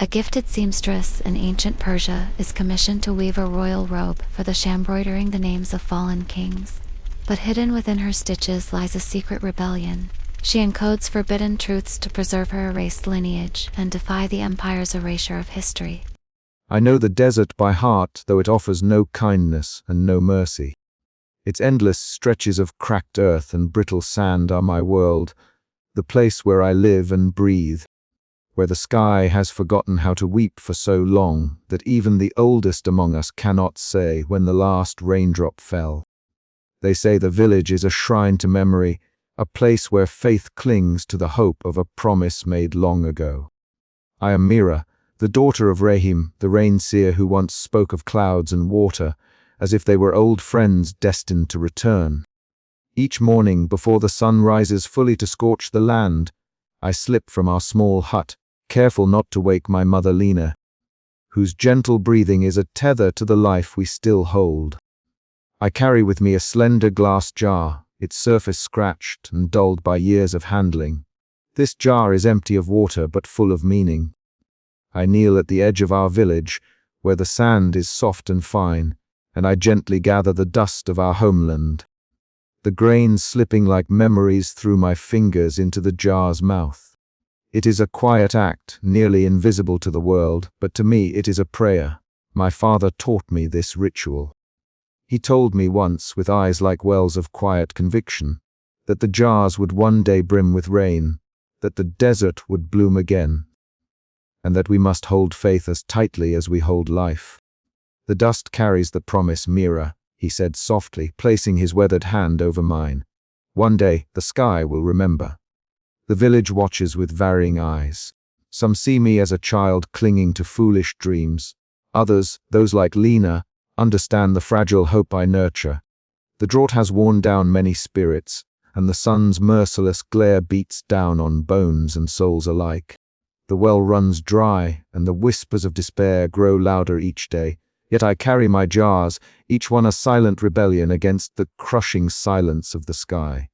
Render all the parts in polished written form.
A gifted seamstress in ancient Persia is commissioned to weave a royal robe for the shambroidering the names of fallen kings. But hidden within her stitches lies a secret rebellion. She encodes forbidden truths to preserve her erased lineage and defy the empire's erasure of history. I know the desert by heart, though it offers no kindness and no mercy. Its endless stretches of cracked earth and brittle sand are my world, the place where I live and breathe, where the sky has forgotten how to weep for so long that even the oldest among us cannot say when the last raindrop fell. They say the village is a shrine to memory, a place where faith clings to the hope of a promise made long ago. I am Mira, the daughter of Rahim, the rain-seer who once spoke of clouds and water, as if they were old friends destined to return. Each morning, before the sun rises fully to scorch the land, I slip from our small hut, careful not to wake my mother Lena, whose gentle breathing is a tether to the life we still hold. I carry with me a slender glass jar, its surface scratched and dulled by years of handling. This jar is empty of water but full of meaning. I kneel at the edge of our village, where the sand is soft and fine, and I gently gather the dust of our homeland, the grains slipping like memories through my fingers into the jar's mouth. It is a quiet act, nearly invisible to the world, but to me it is a prayer. My father taught me this ritual. He told me once, with eyes like wells of quiet conviction, that the jars would one day brim with rain, that the desert would bloom again, and that we must hold faith as tightly as we hold life. The dust carries the promise, Mira, he said softly, placing his weathered hand over mine. One day, the sky will remember. The village watches with varying eyes. Some see me as a child clinging to foolish dreams. Others, those like Lena, understand the fragile hope I nurture. The drought has worn down many spirits, and the sun's merciless glare beats down on bones and souls alike. The well runs dry, and the whispers of despair grow louder each day. Yet I carry my jars, each one a silent rebellion against the crushing silence of the sky.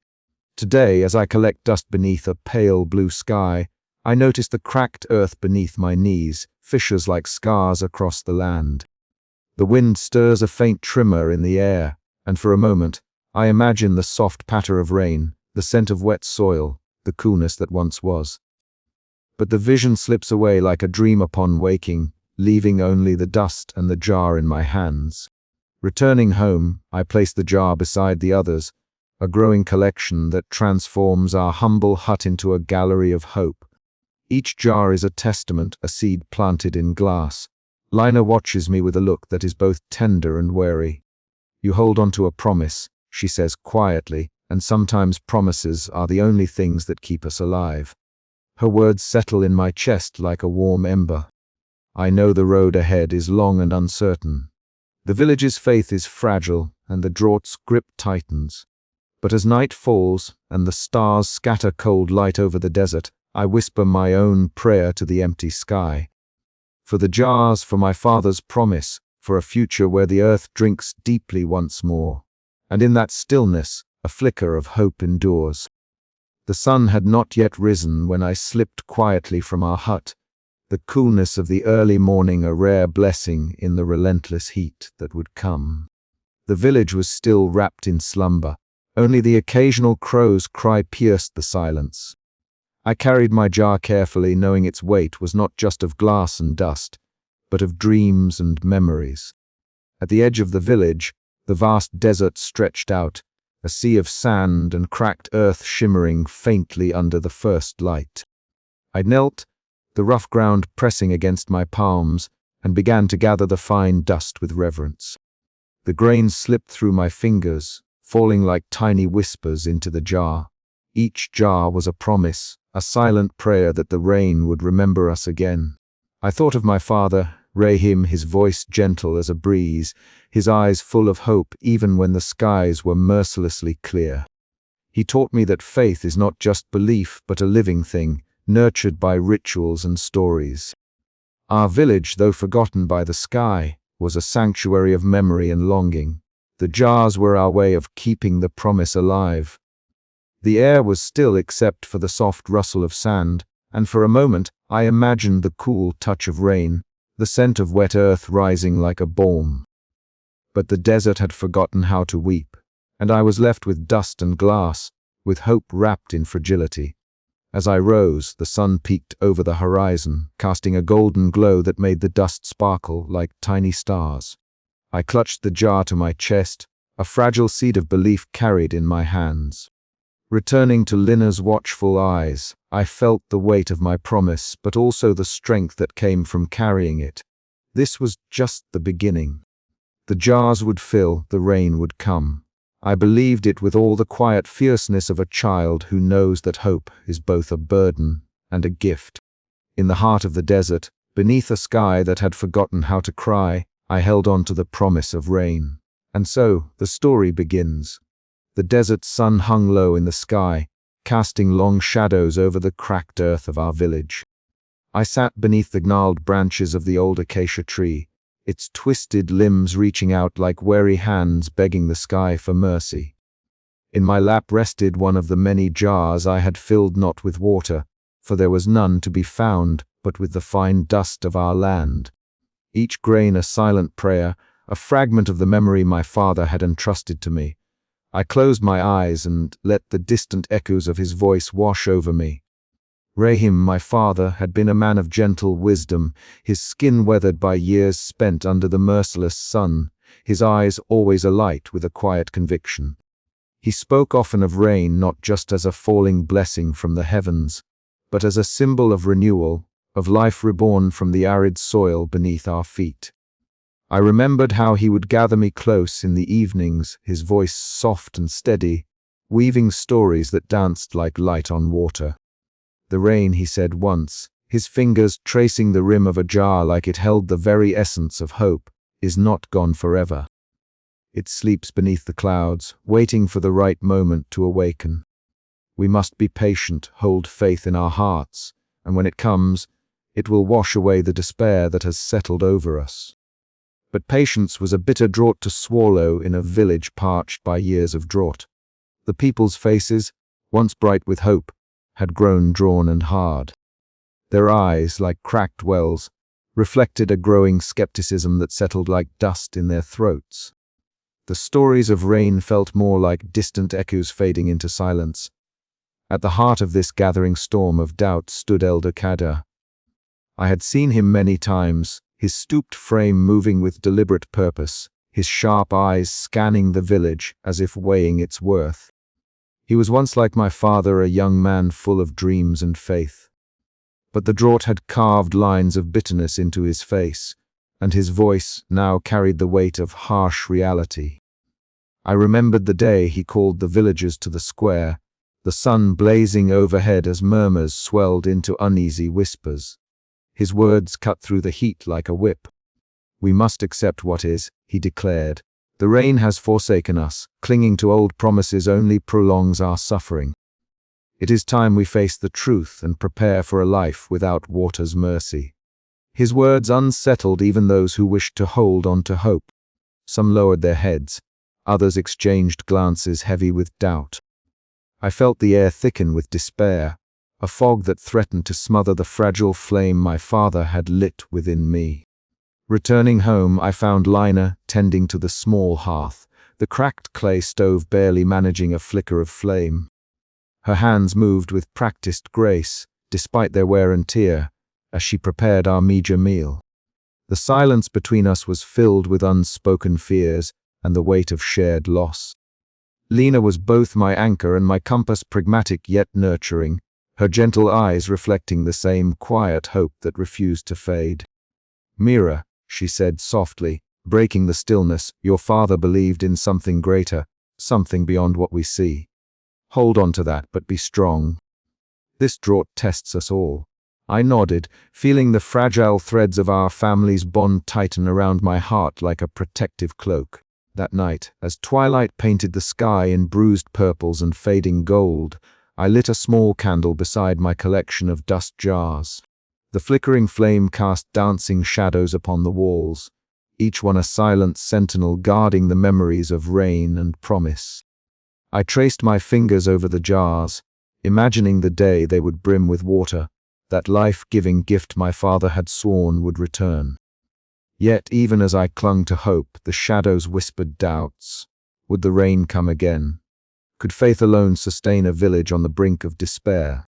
Today, as I collect dust beneath a pale blue sky, I notice the cracked earth beneath my knees, fissures like scars across the land. The wind stirs a faint tremor in the air, and for a moment, I imagine the soft patter of rain, the scent of wet soil, the coolness that once was. But the vision slips away like a dream upon waking, leaving only the dust and the jar in my hands. Returning home, I place the jar beside the others, a growing collection that transforms our humble hut into a gallery of hope. Each jar is a testament, a seed planted in glass. Lina watches me with a look that is both tender and wary. You hold on to a promise, she says quietly, and sometimes promises are the only things that keep us alive. Her words settle in my chest like a warm ember. I know the road ahead is long and uncertain. The village's faith is fragile, and the drought's grip tightens. But as night falls, and the stars scatter cold light over the desert, I whisper my own prayer to the empty sky. For the jars, for my father's promise, for a future where the earth drinks deeply once more. And in that stillness, a flicker of hope endures. The sun had not yet risen when I slipped quietly from our hut, the coolness of the early morning a rare blessing in the relentless heat that would come. The village was still wrapped in slumber. Only the occasional crow's cry pierced the silence. I carried my jar carefully, knowing its weight was not just of glass and dust, but of dreams and memories. At the edge of the village, the vast desert stretched out, a sea of sand and cracked earth shimmering faintly under the first light. I knelt, the rough ground pressing against my palms, and began to gather the fine dust with reverence. The grains slipped through my fingers, falling like tiny whispers into the jar. Each jar was a promise, a silent prayer that the rain would remember us again. I thought of my father, Rahim, his voice gentle as a breeze, his eyes full of hope even when the skies were mercilessly clear. He taught me that faith is not just belief but a living thing, nurtured by rituals and stories. Our village, though forgotten by the sky, was a sanctuary of memory and longing. The jars were our way of keeping the promise alive. The air was still except for the soft rustle of sand, and for a moment I imagined the cool touch of rain, the scent of wet earth rising like a balm. But the desert had forgotten how to weep, and I was left with dust and glass, with hope wrapped in fragility. As I rose, the sun peeked over the horizon, casting a golden glow that made the dust sparkle like tiny stars. I clutched the jar to my chest, a fragile seed of belief carried in my hands. Returning to Lina's watchful eyes, I felt the weight of my promise, but also the strength that came from carrying it. This was just the beginning. The jars would fill, the rain would come. I believed it with all the quiet fierceness of a child who knows that hope is both a burden and a gift. In the heart of the desert, beneath a sky that had forgotten how to cry, I held on to the promise of rain. And so, the story begins. The desert sun hung low in the sky, casting long shadows over the cracked earth of our village. I sat beneath the gnarled branches of the old acacia tree, its twisted limbs reaching out like weary hands begging the sky for mercy. In my lap rested one of the many jars I had filled not with water, for there was none to be found, but with the fine dust of our land. Each grain a silent prayer, a fragment of the memory my father had entrusted to me. I closed my eyes and let the distant echoes of his voice wash over me. Rahim, my father, had been a man of gentle wisdom, his skin weathered by years spent under the merciless sun, his eyes always alight with a quiet conviction. He spoke often of rain not just as a falling blessing from the heavens, but as a symbol of renewal, of life reborn from the arid soil beneath our feet. I remembered how he would gather me close in the evenings, his voice soft and steady, weaving stories that danced like light on water. The rain, he said once, his fingers tracing the rim of a jar like it held the very essence of hope, is not gone forever. It sleeps beneath the clouds, waiting for the right moment to awaken. We must be patient, hold faith in our hearts, and when it comes, it will wash away the despair that has settled over us. But patience was a bitter draught to swallow in a village parched by years of drought. The people's faces, once bright with hope, had grown drawn and hard. Their eyes, like cracked wells, reflected a growing skepticism that settled like dust in their throats. The stories of rain felt more like distant echoes fading into silence. At the heart of this gathering storm of doubt stood Elder Kader. I had seen him many times, his stooped frame moving with deliberate purpose, his sharp eyes scanning the village as if weighing its worth. He was once like my father, a young man full of dreams and faith. But the drought had carved lines of bitterness into his face, and his voice now carried the weight of harsh reality. I remembered the day he called the villagers to the square, the sun blazing overhead as murmurs swelled into uneasy whispers. His words cut through the heat like a whip. "We must accept what is," he declared. "The rain has forsaken us. Clinging to old promises only prolongs our suffering. It is time we face the truth and prepare for a life without water's mercy." His words unsettled even those who wished to hold on to hope. Some lowered their heads, others exchanged glances heavy with doubt. I felt the air thicken with despair, a fog that threatened to smother the fragile flame my father had lit within me. Returning home, I found Lina tending to the small hearth, the cracked clay stove barely managing a flicker of flame. Her hands moved with practiced grace, despite their wear and tear, as she prepared our meager meal. The silence between us was filled with unspoken fears and the weight of shared loss. Lina was both my anchor and my compass, pragmatic yet nurturing, her gentle eyes reflecting the same quiet hope that refused to fade. "Mira," she said softly, breaking the stillness, "your father believed in something greater, something beyond what we see. Hold on to that, but be strong. This drought tests us all." I nodded, feeling the fragile threads of our family's bond tighten around my heart like a protective cloak. That night, as twilight painted the sky in bruised purples and fading gold, I lit a small candle beside my collection of dust jars. The flickering flame cast dancing shadows upon the walls, each one a silent sentinel guarding the memories of rain and promise. I traced my fingers over the jars, imagining the day they would brim with water, that life-giving gift my father had sworn would return. Yet, even as I clung to hope, the shadows whispered doubts. Would the rain come again? Could faith alone sustain a village on the brink of despair?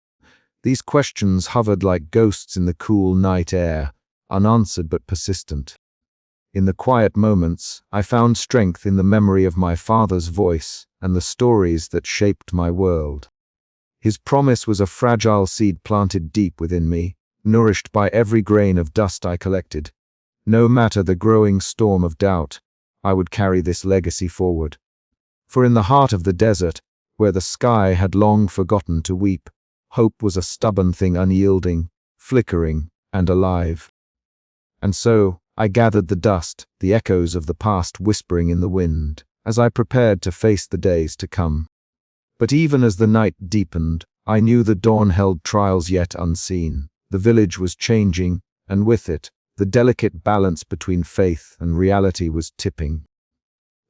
These questions hovered like ghosts in the cool night air, unanswered but persistent. In the quiet moments, I found strength in the memory of my father's voice and the stories that shaped my world. His promise was a fragile seed planted deep within me, nourished by every grain of dust I collected. No matter the growing storm of doubt, I would carry this legacy forward. For in the heart of the desert, where the sky had long forgotten to weep, hope was a stubborn thing, unyielding, flickering, and alive. And so, I gathered the dust, the echoes of the past whispering in the wind, as I prepared to face the days to come. But even as the night deepened, I knew the dawn held trials yet unseen. The village was changing, and with it, the delicate balance between faith and reality was tipping.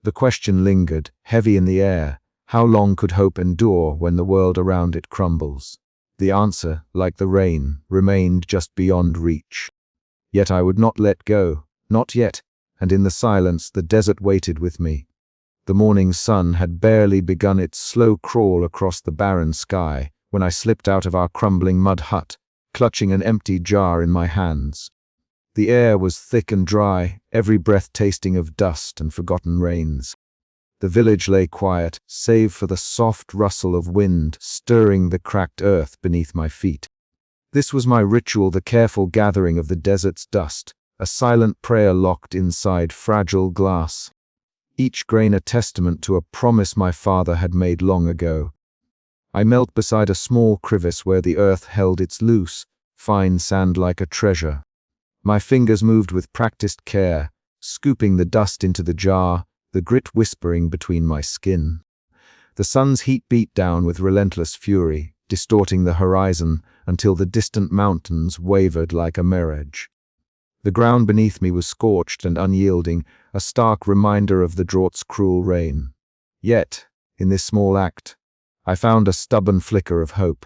The question lingered, heavy in the air: how long could hope endure when the world around it crumbles? The answer, like the rain, remained just beyond reach. Yet I would not let go, not yet, and in the silence the desert waited with me. The morning sun had barely begun its slow crawl across the barren sky when I slipped out of our crumbling mud hut, clutching an empty jar in my hands. The air was thick and dry, every breath tasting of dust and forgotten rains. The village lay quiet, save for the soft rustle of wind stirring the cracked earth beneath my feet. This was my ritual, the careful gathering of the desert's dust, a silent prayer locked inside fragile glass. Each grain a testament to a promise my father had made long ago. I knelt beside a small crevice where the earth held its loose, fine sand like a treasure. My fingers moved with practiced care, scooping the dust into the jar, the grit whispering between my skin. The sun's heat beat down with relentless fury, distorting the horizon until the distant mountains wavered like a mirage. The ground beneath me was scorched and unyielding, a stark reminder of the drought's cruel reign. Yet, in this small act, I found a stubborn flicker of hope.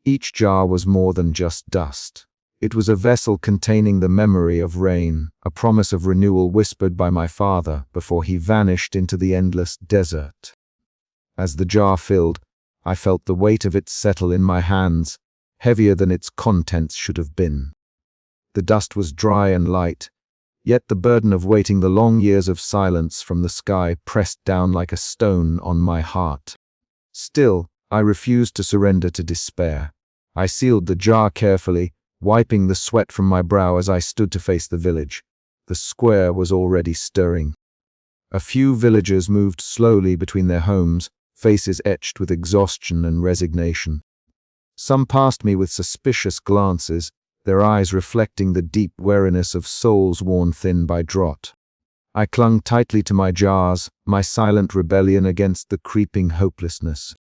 Each jar was more than just dust. It was a vessel containing the memory of rain, a promise of renewal whispered by my father before he vanished into the endless desert. As the jar filled, I felt the weight of it settle in my hands, heavier than its contents should have been. The dust was dry and light, yet the burden of waiting the long years of silence from the sky pressed down like a stone on my heart. Still, I refused to surrender to despair. I sealed the jar carefully, wiping the sweat from my brow as I stood to face the village. The square was already stirring. A few villagers moved slowly between their homes, faces etched with exhaustion and resignation. Some passed me with suspicious glances, their eyes reflecting the deep weariness of souls worn thin by drought. I clung tightly to my jars, my silent rebellion against the creeping hopelessness.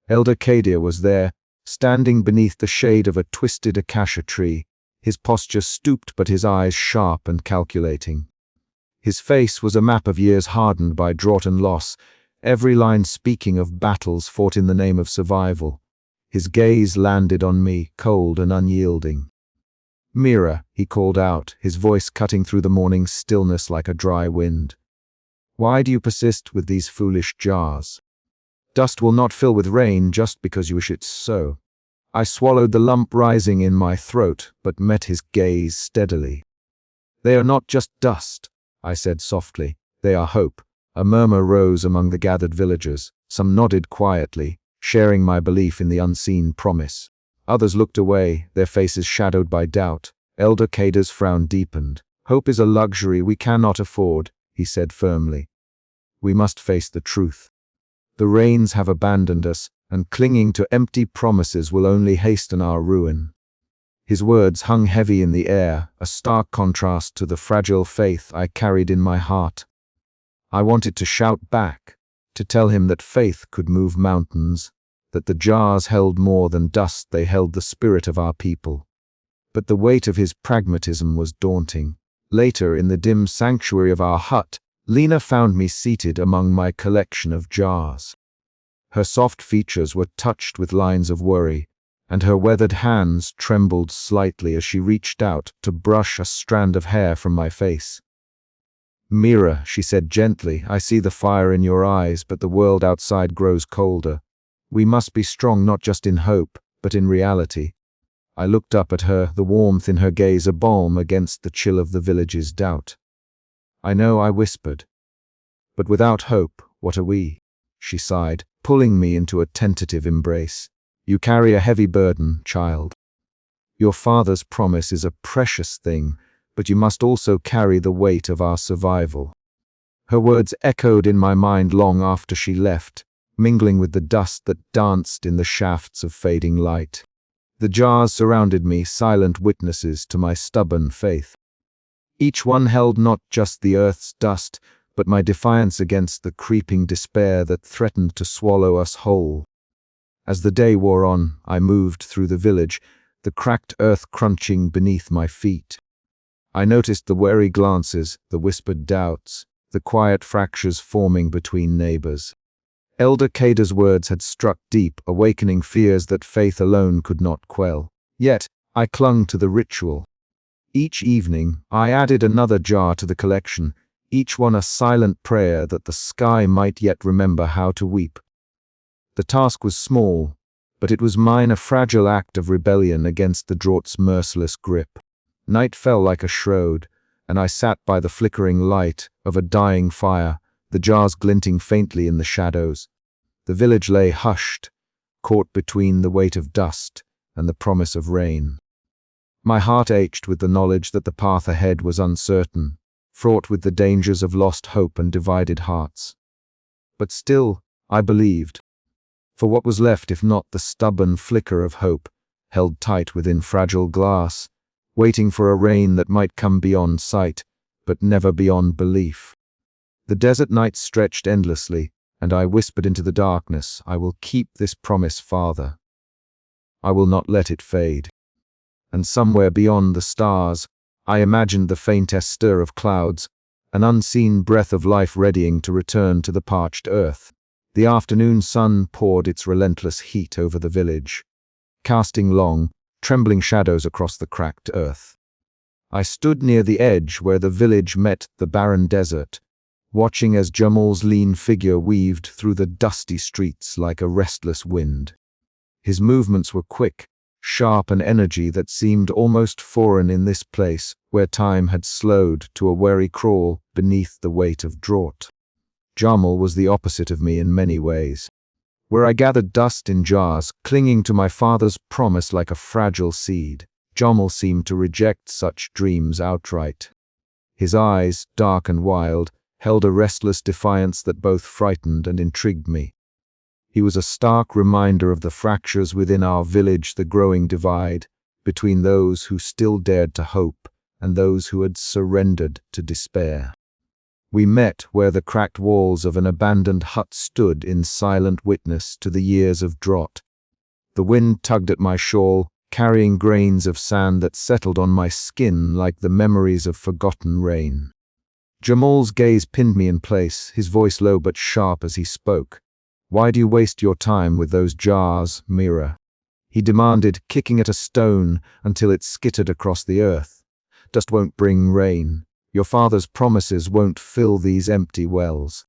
Elder Cadia was there, standing beneath the shade of a twisted acacia tree, his posture stooped but his eyes sharp and calculating. His face was a map of years hardened by drought and loss, every line speaking of battles fought in the name of survival. His gaze landed on me, cold and unyielding. "Mira," he called out, his voice cutting through the morning stillness like a dry wind. "Why do you persist with these foolish jars? Dust will not fill with rain just because you wish it so." I swallowed the lump rising in my throat, but met his gaze steadily. "They are not just dust," I said softly. "They are hope." A murmur rose among the gathered villagers. Some nodded quietly, sharing my belief in the unseen promise. Others looked away, their faces shadowed by doubt. Elder Cada's frown deepened. "Hope is a luxury we cannot afford," he said firmly. "We must face the truth. The rains have abandoned us, and clinging to empty promises will only hasten our ruin." His words hung heavy in the air, a stark contrast to the fragile faith I carried in my heart. I wanted to shout back, to tell him that faith could move mountains, that the jars held more than dust, they held the spirit of our people. But the weight of his pragmatism was daunting. Later, in the dim sanctuary of our hut, Lena found me seated among my collection of jars. Her soft features were touched with lines of worry, and her weathered hands trembled slightly as she reached out to brush a strand of hair from my face. "Mira," she said gently, "I see the fire in your eyes, but the world outside grows colder. We must be strong not just in hope, but in reality." I looked up at her, the warmth in her gaze a balm against the chill of the village's doubt. "I know," I whispered. "But without hope, what are we?" She sighed, pulling me into a tentative embrace. "You carry a heavy burden, child. Your father's promise is a precious thing, but you must also carry the weight of our survival." Her words echoed in my mind long after she left, mingling with the dust that danced in the shafts of fading light. The jars surrounded me, silent witnesses to my stubborn faith. Each one held not just the earth's dust, but my defiance against the creeping despair that threatened to swallow us whole. As the day wore on, I moved through the village, the cracked earth crunching beneath my feet. I noticed the wary glances, the whispered doubts, the quiet fractures forming between neighbors. Elder Kada's words had struck deep, awakening fears that faith alone could not quell. Yet, I clung to the ritual. Each evening, I added another jar to the collection, each one a silent prayer that the sky might yet remember how to weep. The task was small, but it was mine, a fragile act of rebellion against the draught's merciless grip. Night fell like a shroud, and I sat by the flickering light of a dying fire, the jars glinting faintly in the shadows. The village lay hushed, caught between the weight of dust and the promise of rain. My heart ached with the knowledge that the path ahead was uncertain, fraught with the dangers of lost hope and divided hearts. But still, I believed. For what was left if not the stubborn flicker of hope, held tight within fragile glass, waiting for a rain that might come beyond sight, but never beyond belief. The desert night stretched endlessly, and I whispered into the darkness, "I will keep this promise, Father. I will not let it fade." And somewhere beyond the stars, I imagined the faintest stir of clouds, an unseen breath of life readying to return to the parched earth. The afternoon sun poured its relentless heat over the village, casting long, trembling shadows across the cracked earth. I stood near the edge where the village met the barren desert, watching as Jamal's lean figure weaved through the dusty streets like a restless wind. His movements were quick, sharp, an energy that seemed almost foreign in this place where time had slowed to a wary crawl beneath the weight of drought. Jamal was the opposite of me in many ways. Where I gathered dust in jars, clinging to my father's promise like a fragile seed, Jamal seemed to reject such dreams outright. His eyes, dark and wild, held a restless defiance that both frightened and intrigued me. He was a stark reminder of the fractures within our village, the growing divide between those who still dared to hope and those who had surrendered to despair. We met where the cracked walls of an abandoned hut stood in silent witness to the years of drought. The wind tugged at my shawl, carrying grains of sand that settled on my skin like the memories of forgotten rain. Jamal's gaze pinned me in place, his voice low but sharp as he spoke. "Why do you waste your time with those jars, Mira?" he demanded, kicking at a stone until it skittered across the earth. "Dust won't bring rain. Your father's promises won't fill these empty wells."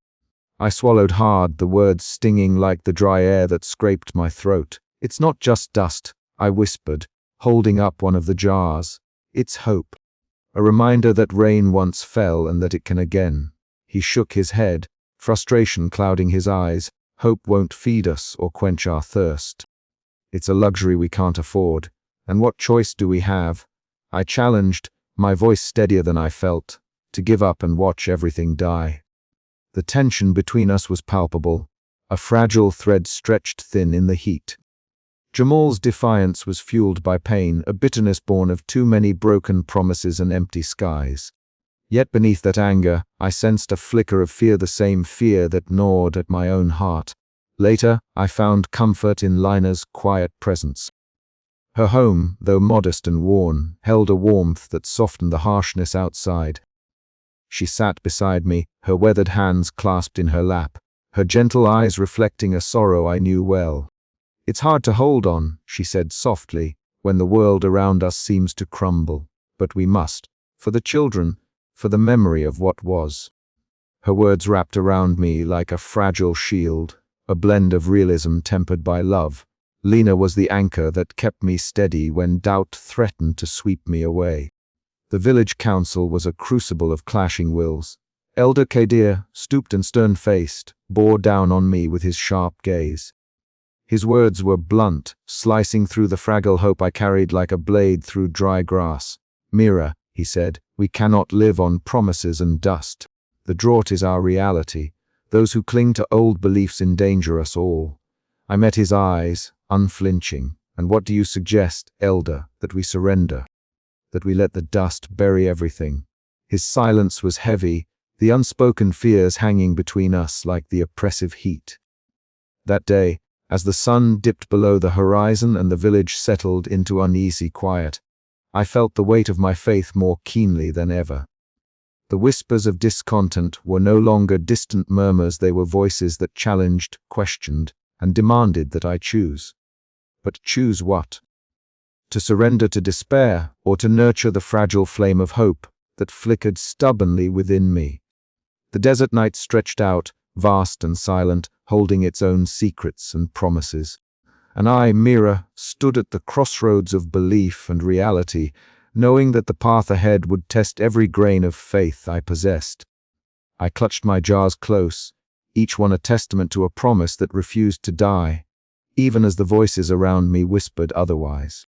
I swallowed hard, the words stinging like the dry air that scraped my throat. "It's not just dust," I whispered, holding up one of the jars. "It's hope. A reminder that rain once fell and that it can again." He shook his head, frustration clouding his eyes. "Hope won't feed us or quench our thirst. It's a luxury we can't afford. And what choice do we have?" I challenged, my voice steadier than I felt, "to give up and watch everything die." The tension between us was palpable, a fragile thread stretched thin in the heat. Jamal's defiance was fueled by pain, a bitterness born of too many broken promises and empty skies. Yet beneath that anger, I sensed a flicker of fear, the same fear that gnawed at my own heart. Later, I found comfort in Lina's quiet presence. Her home, though modest and worn, held a warmth that softened the harshness outside. She sat beside me, her weathered hands clasped in her lap, her gentle eyes reflecting a sorrow I knew well. "It's hard to hold on," she said softly, "when the world around us seems to crumble. But we must, for the children, for the memory of what was." Her words wrapped around me like a fragile shield, a blend of realism tempered by love. Lena was the anchor that kept me steady when doubt threatened to sweep me away. The village council was a crucible of clashing wills. Elder Kadir, stooped and stern-faced, bore down on me with his sharp gaze. His words were blunt, slicing through the fragile hope I carried like a blade through dry grass. "Mira," he said, "we cannot live on promises and dust. The drought is our reality. Those who cling to old beliefs endanger us all." I met his eyes, unflinching. "And what do you suggest, Elder, that we surrender? That we let the dust bury everything?" His silence was heavy, the unspoken fears hanging between us like the oppressive heat. That day, as the sun dipped below the horizon and the village settled into uneasy quiet, I felt the weight of my faith more keenly than ever. The whispers of discontent were no longer distant murmurs, they were voices that challenged, questioned, and demanded that I choose. But choose what? To surrender to despair, or to nurture the fragile flame of hope that flickered stubbornly within me? The desert night stretched out, vast and silent, holding its own secrets and promises. And I, Mira, stood at the crossroads of belief and reality, knowing that the path ahead would test every grain of faith I possessed. I clutched my jars close, each one a testament to a promise that refused to die, even as the voices around me whispered otherwise.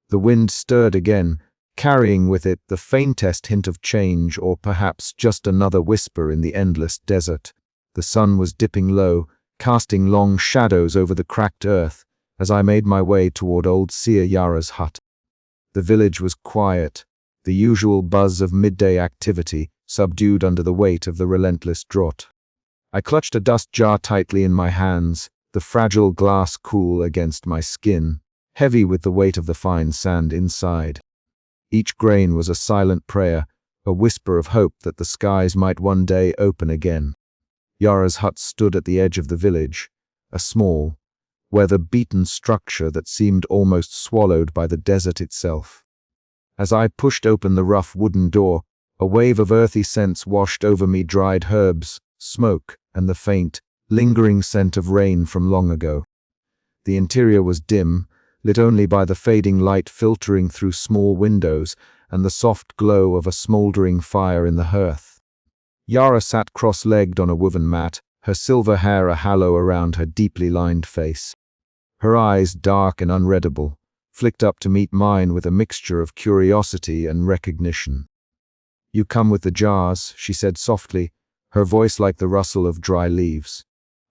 The wind stirred again, carrying with it the faintest hint of change, or perhaps just another whisper in the endless desert. The sun was dipping low, casting long shadows over the cracked earth as I made my way toward old Seer Yara's hut. The village was quiet, the usual buzz of midday activity subdued under the weight of the relentless drought. I clutched a dust jar tightly in my hands, the fragile glass cool against my skin, heavy with the weight of the fine sand inside. Each grain was a silent prayer, a whisper of hope that the skies might one day open again. Yara's hut stood at the edge of the village, a small, weather-beaten structure that seemed almost swallowed by the desert itself. As I pushed open the rough wooden door, a wave of earthy scents washed over me, dried herbs, smoke, and the faint, lingering scent of rain from long ago. The interior was dim, lit only by the fading light filtering through small windows and the soft glow of a smoldering fire in the hearth. Yara sat cross-legged on a woven mat, her silver hair a halo around her deeply lined face. Her eyes, dark and unreadable, flicked up to meet mine with a mixture of curiosity and recognition. "You come with the jars," she said softly, her voice like the rustle of dry leaves.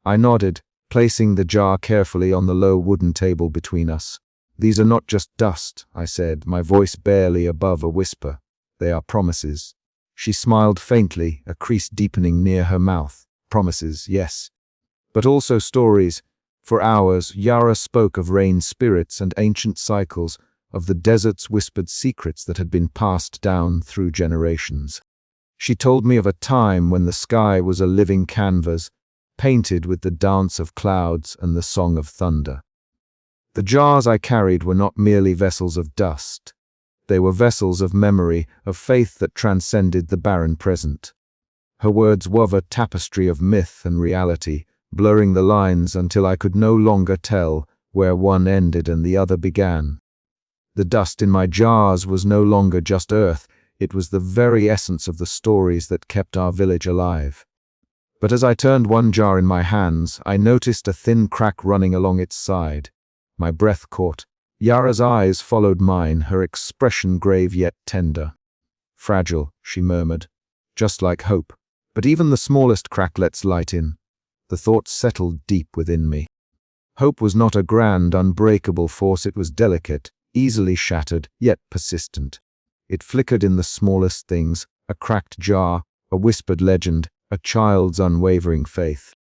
I nodded, placing the jar carefully on the low wooden table between us. "These are not just dust," I said, my voice barely above a whisper. "They are promises." She smiled faintly, a crease deepening near her mouth. "Promises, yes. But also stories." For hours, Yara spoke of rain spirits and ancient cycles, of the desert's whispered secrets that had been passed down through generations. She told me of a time when the sky was a living canvas, painted with the dance of clouds and the song of thunder. The jars I carried were not merely vessels of dust. They were vessels of memory, of faith that transcended the barren present. Her words wove a tapestry of myth and reality, blurring the lines until I could no longer tell where one ended and the other began. The dust in my jars was no longer just earth, it was the very essence of the stories that kept our village alive. But as I turned one jar in my hands, I noticed a thin crack running along its side. My breath caught. Yara's eyes followed mine, her expression grave yet tender. "Fragile," she murmured, "just like hope. But even the smallest crack lets light in." The thought settled deep within me. Hope was not a grand, unbreakable force, it was delicate, easily shattered, yet persistent. It flickered in the smallest things, a cracked jar, a whispered legend, a child's unwavering faith.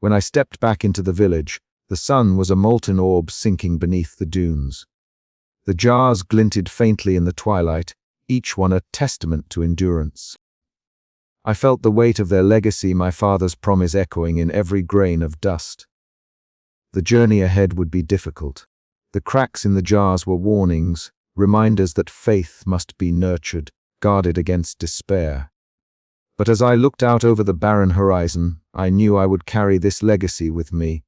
When I stepped back into the village, the sun was a molten orb sinking beneath the dunes. The jars glinted faintly in the twilight, each one a testament to endurance. I felt the weight of their legacy, my father's promise echoing in every grain of dust. The journey ahead would be difficult. The cracks in the jars were warnings, reminders that faith must be nurtured, guarded against despair. But as I looked out over the barren horizon, I knew I would carry this legacy with me,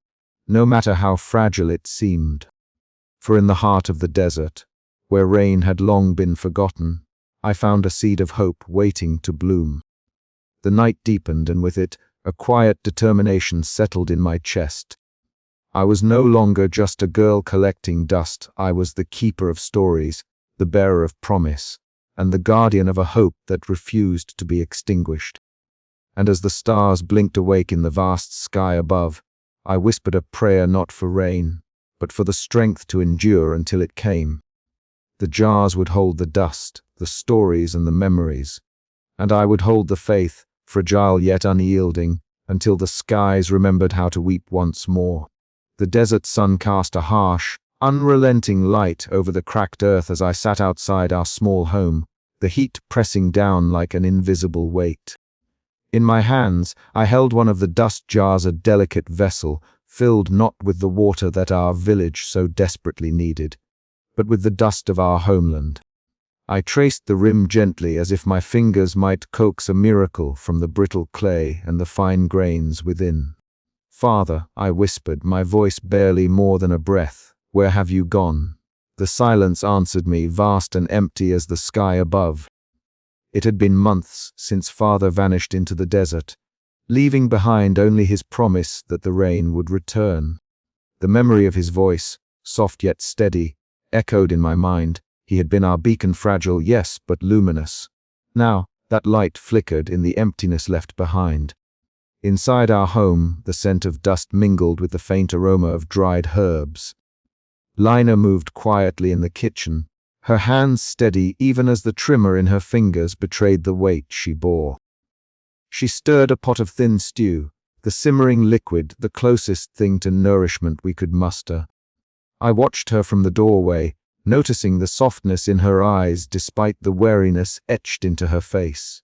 no matter how fragile it seemed. For in the heart of the desert, where rain had long been forgotten, I found a seed of hope waiting to bloom. The night deepened, and with it, a quiet determination settled in my chest. I was no longer just a girl collecting dust. I was the keeper of stories, the bearer of promise, and the guardian of a hope that refused to be extinguished. And as the stars blinked awake in the vast sky above, I whispered a prayer not for rain, but for the strength to endure until it came. The jars would hold the dust, the stories and the memories, and I would hold the faith, fragile yet unyielding, until the skies remembered how to weep once more. The desert sun cast a harsh, unrelenting light over the cracked earth as I sat outside our small home, the heat pressing down like an invisible weight. In my hands, I held one of the dust jars, a delicate vessel, filled not with the water that our village so desperately needed, but with the dust of our homeland. I traced the rim gently, as if my fingers might coax a miracle from the brittle clay and the fine grains within. "Father," I whispered, my voice barely more than a breath, "where have you gone?" The silence answered me, vast and empty as the sky above. It had been months since Father vanished into the desert, leaving behind only his promise that the rain would return. The memory of his voice, soft yet steady, echoed in my mind. He had been our beacon, fragile, yes, but luminous. Now, that light flickered in the emptiness left behind. Inside our home, the scent of dust mingled with the faint aroma of dried herbs. Lina moved quietly in the kitchen, her hands steady even as the trimmer in her fingers betrayed the weight she bore. She stirred a pot of thin stew, the simmering liquid the closest thing to nourishment we could muster. I watched her from the doorway, noticing the softness in her eyes despite the wariness etched into her face.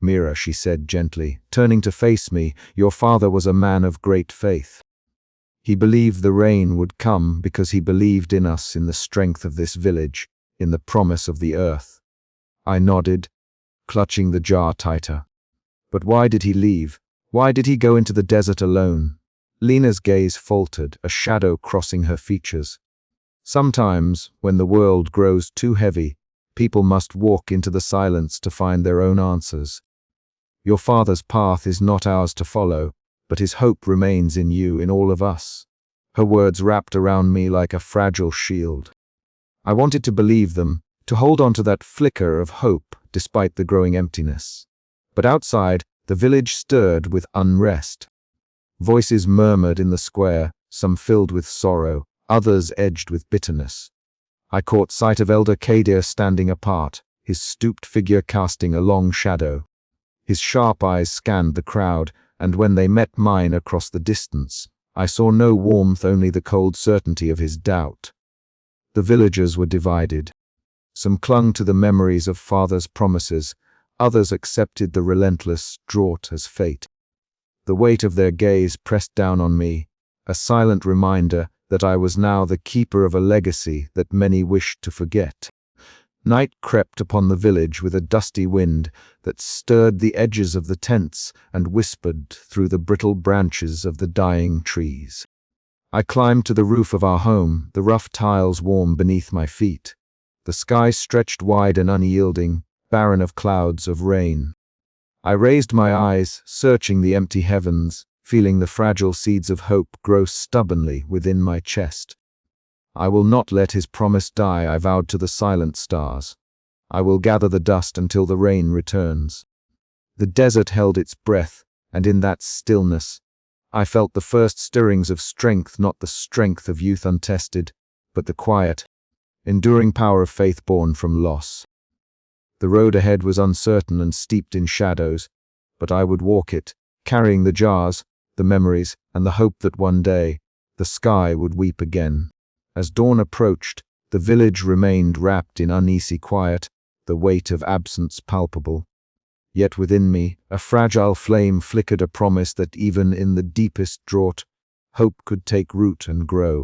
"Mira," she said gently, turning to face me, "your father was a man of great faith. He believed the rain would come because he believed in us, in the strength of this village, in the promise of the earth." I nodded, clutching the jar tighter. "But why did he leave? Why did he go into the desert alone?" Lina's gaze faltered, a shadow crossing her features. "Sometimes, when the world grows too heavy, people must walk into the silence to find their own answers. Your father's path is not ours to follow, but his hope remains in you, in all of us." Her words wrapped around me like a fragile shield. I wanted to believe them, to hold on to that flicker of hope despite the growing emptiness. But outside, the village stirred with unrest. Voices murmured in the square, some filled with sorrow, others edged with bitterness. I caught sight of Elder Kadir standing apart, his stooped figure casting a long shadow. His sharp eyes scanned the crowd, and when they met mine across the distance, I saw no warmth, only the cold certainty of his doubt. The villagers were divided. Some clung to the memories of Father's promises, others accepted the relentless drought as fate. The weight of their gaze pressed down on me, a silent reminder that I was now the keeper of a legacy that many wished to forget. Night crept upon the village with a dusty wind that stirred the edges of the tents and whispered through the brittle branches of the dying trees. I climbed to the roof of our home, the rough tiles warm beneath my feet. The sky stretched wide and unyielding, barren of clouds of rain. I raised my eyes, searching the empty heavens, feeling the fragile seeds of hope grow stubbornly within my chest. "I will not let his promise die," I vowed to the silent stars. "I will gather the dust until the rain returns." The desert held its breath, and in that stillness, I felt the first stirrings of strength, not the strength of youth untested, but the quiet, enduring power of faith born from loss. The road ahead was uncertain and steeped in shadows, but I would walk it, carrying the jars, the memories, and the hope that one day, the sky would weep again. As dawn approached, the village remained wrapped in uneasy quiet, the weight of absence palpable. Yet within me, a fragile flame flickered, a promise that even in the deepest drought, hope could take root and grow.